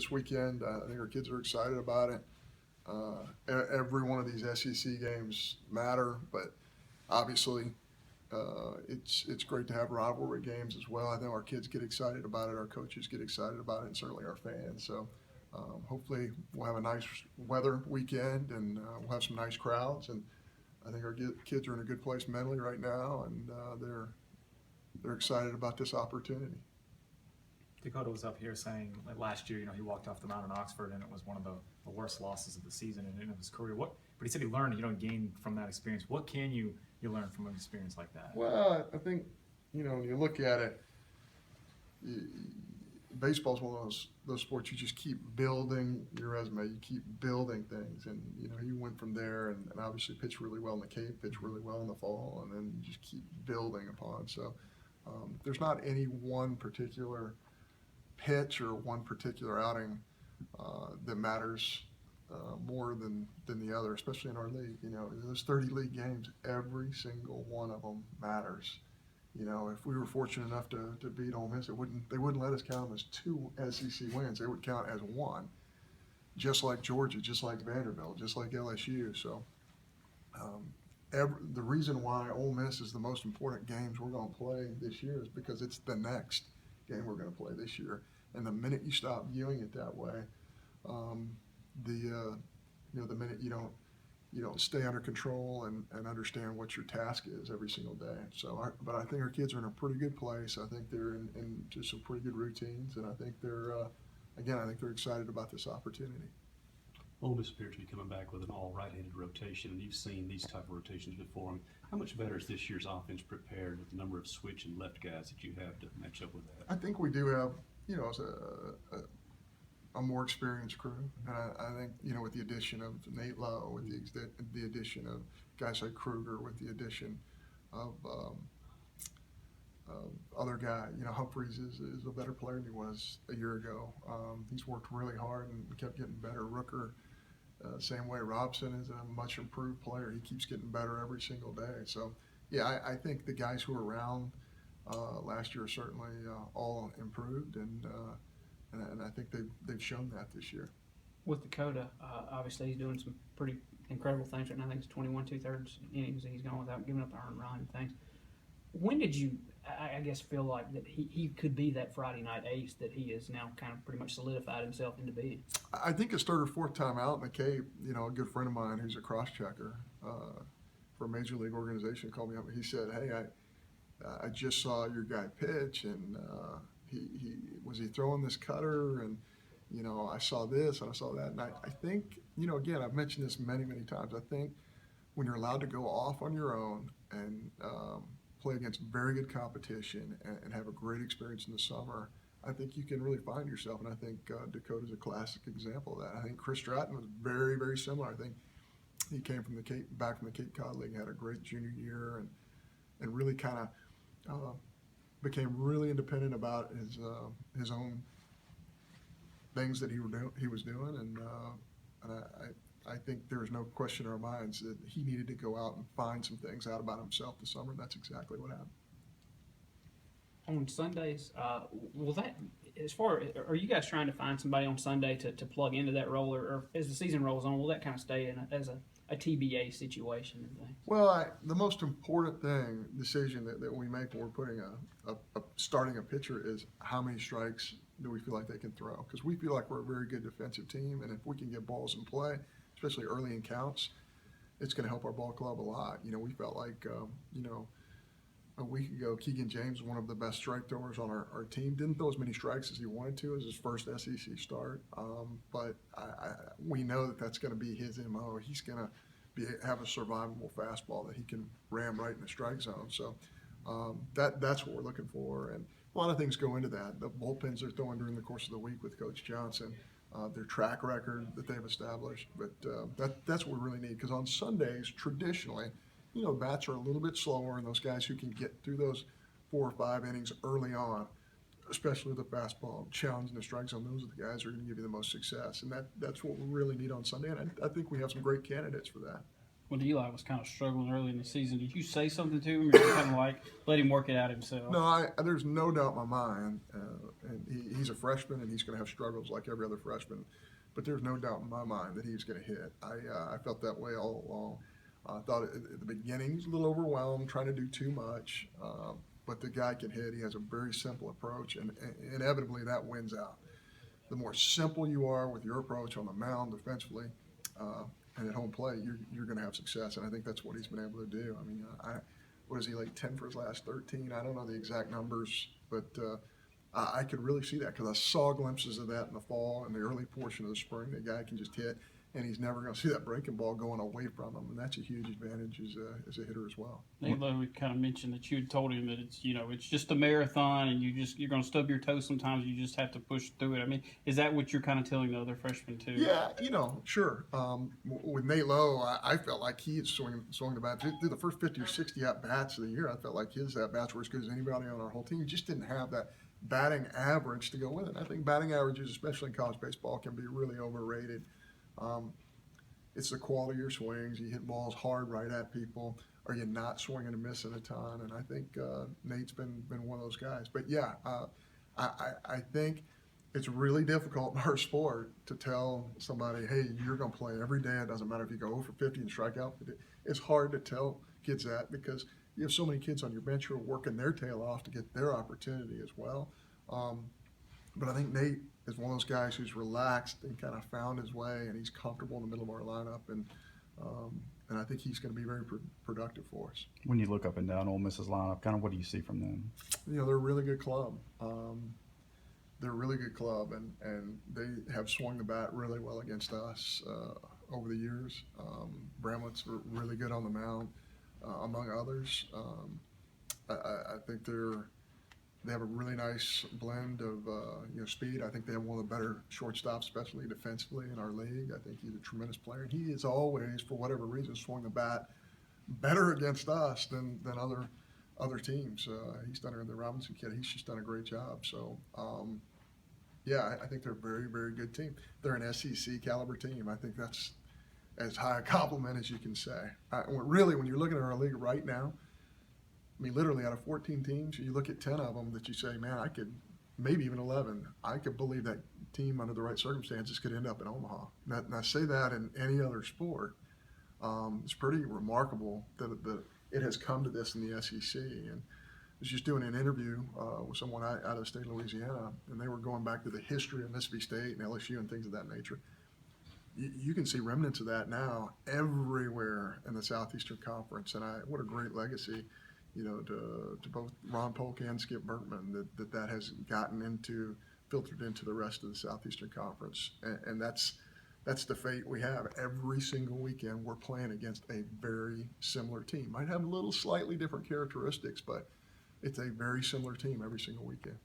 this weekend. I think our kids are excited about it. Every one of these SEC games matter, but obviously it's great to have rivalry games as well. I think our kids get excited about it, our coaches get excited about it, and certainly our fans. So hopefully we'll have a nice weather weekend, and we'll have some nice crowds. And I think our kids are in a good place mentally right now, and they're excited about this opportunity. Dakota was up here saying like last year, he walked off the mound in Oxford and it was one of the worst losses of the season and of his career. But he said he learned, gained from that experience. What can you learn from an experience like that? Well, I think, when you look at it, baseball's one of those sports you just keep building your resume. You keep building things, and he went from there and obviously pitched really well in the Cape, pitched really well in the fall, and then you just keep building upon. So there's not any one particular pitch or one particular outing that matters more than the other, especially in our league. Those 30 league games, every single one of them matters. If we were fortunate enough to beat Ole Miss, they wouldn't let us count them as 2 SEC wins. They would count as 1, just like Georgia, just like Vanderbilt, just like LSU. So the reason why Ole Miss is the most important games we're going to play this year is because it's the next game we're going to play this year. And the minute you stop viewing it that way, the minute you don't stay under control and understand what your task is every single day. So, but I think our kids are in a pretty good place. I think they're into some pretty good routines, and I think they're excited about this opportunity. Ole Miss appears to be coming back with an all right-handed rotation, and you've seen these type of rotations before. How much better is this year's offense prepared with the number of switch and left guys that you have to match up with that? I think we do have, a more experienced crew, and I think with the addition of Nate Lowe, with the addition of guys like Kruger, with the addition of other guy, Humphreys is a better player than he was a year ago. He's worked really hard and kept getting better. Rooker, same way. Robson is a much improved player. He keeps getting better every single day. So, yeah, I think the guys who were around last year are certainly all improved, and I think they've shown that this year. With Dakota, obviously he's doing some pretty incredible things right now. I think it's 21 2/3 innings that he's gone without giving up an earned run and things. When did you, I guess, feel like that he could be that Friday night ace that he is now kind of pretty much solidified himself into being? I think his third or fourth time out in the Cape, a good friend of mine who's a cross-checker for a major league organization called me up and he said, "Hey, I just saw your guy pitch, and he was he throwing this cutter, and I saw this and I saw that." And I think, again, I've mentioned this many times. I think when you're allowed to go off on your own and play against very good competition and have a great experience in the summer, I think you can really find yourself. And I think Dakota's a classic example of that. I think Chris Stratton was very, very similar. I think he came from back from the Cape Cod League, had a great junior year, and really kind of became really independent about his own things that he was doing, and I think there was no question in our minds that he needed to go out and find some things out about himself this summer, and that's exactly what happened. On Sundays, will that, are you guys trying to find somebody on Sunday to plug into that role, or as the season rolls on, will that kind of stay as a TBA situation and things? Well, the most important decision that we make when we're putting starting a pitcher is how many strikes do we feel like they can throw, because we feel like we're a very good defensive team, and if we can get balls in play, especially early in counts, it's going to help our ball club a lot. We felt like a week ago, Keegan James, one of the best strike throwers on our team, didn't throw as many strikes as he wanted to as his first SEC start. But we know that that's going to be his MO. He's going to have a survivable fastball that he can ram right in the strike zone. So that's what we're looking for. And a lot of things go into that. The bullpens they're throwing during the course of the week with Coach Johnson, their track record that they've established. But that's what we really need, because on Sundays, traditionally, bats are a little bit slower, and those guys who can get through those 4 or 5 innings early on, especially with the fastball, challenging the strike zone, those are the guys who are going to give you the most success. And that's what we really need on Sunday, and I think we have some great candidates for that. when Eli was kind of struggling early in the season, did you say something to him, or you kind of like let him work it out himself? No, there's no doubt in my mind, and he's a freshman, and he's going to have struggles like every other freshman. But there's no doubt in my mind that he's going to hit. I felt that way all along. I thought at the beginning he was a little overwhelmed, trying to do too much. But the guy can hit. He has a very simple approach, and inevitably that wins out. The more simple you are with your approach on the mound defensively and at home plate, you're going to have success. And I think that's what he's been able to do. I mean, what is he, like 10 for his last 13? I don't know the exact numbers, but I could really see that because I saw glimpses of that in the fall and the early portion of the spring. The guy can just hit, and he's never going to see that breaking ball going away from him, and that's a huge advantage as a hitter as well. Although we kind of mentioned that you had told him that it's just a marathon, and you're going to stub your toe sometimes. You just have to push through it. I mean, is that what you're kind of telling the other freshmen too? Yeah, sure. With Nate Lowe, I felt like he had swung the bat through the first 50 or 60 at bats of the year. I felt like his at bats were as good as anybody on our whole team. He just didn't have that batting average to go with it. I think batting averages, especially in college baseball, can be really overrated. It's the quality of your swings. You hit balls hard right at people. Are you not swinging and missing a ton? And I think Nate's been one of those guys. But yeah, I think it's really difficult in our sport to tell somebody, hey, you're going to play every day. It doesn't matter if you go 0 for 50 and strike out. It's hard to tell kids that because you have so many kids on your bench who are working their tail off to get their opportunity as well. But I think Nate is one of those guys who's relaxed and kind of found his way, and he's comfortable in the middle of our lineup, and I think he's going to be very productive for us. When you look up and down Ole Miss's lineup, kind of what do you see from them? They're a really good club. They're a really good club, and they have swung the bat really well against us over the years. Bramlett's really good on the mound, among others. I think they have a really nice blend of speed. I think they have one of the better shortstops, especially defensively in our league. I think he's a tremendous player. And he is always, for whatever reason, swung the bat better against us than other teams. He's done it in the Robinson kid. He's just done a great job. So, I think they're a very, very good team. They're an SEC caliber team. I think that's as high a compliment as you can say. Really, when you're looking at our league right now, I mean, literally out of 14 teams, you look at 10 of them that you say, man, I could, maybe even 11, I could believe that team under the right circumstances could end up in Omaha. Now I say that in any other sport. It's pretty remarkable that it has come to this in the SEC. And I was just doing an interview with someone out of the state of Louisiana, and they were going back to the history of Mississippi State and LSU and things of that nature. You can see remnants of that now everywhere in the Southeastern Conference, and what a great legacy. To both Ron Polk and Skip Berkman, that has filtered into the rest of the Southeastern Conference, and that's the fate we have. Every single weekend, we're playing against a very similar team. Might have a little slightly different characteristics, but it's a very similar team every single weekend.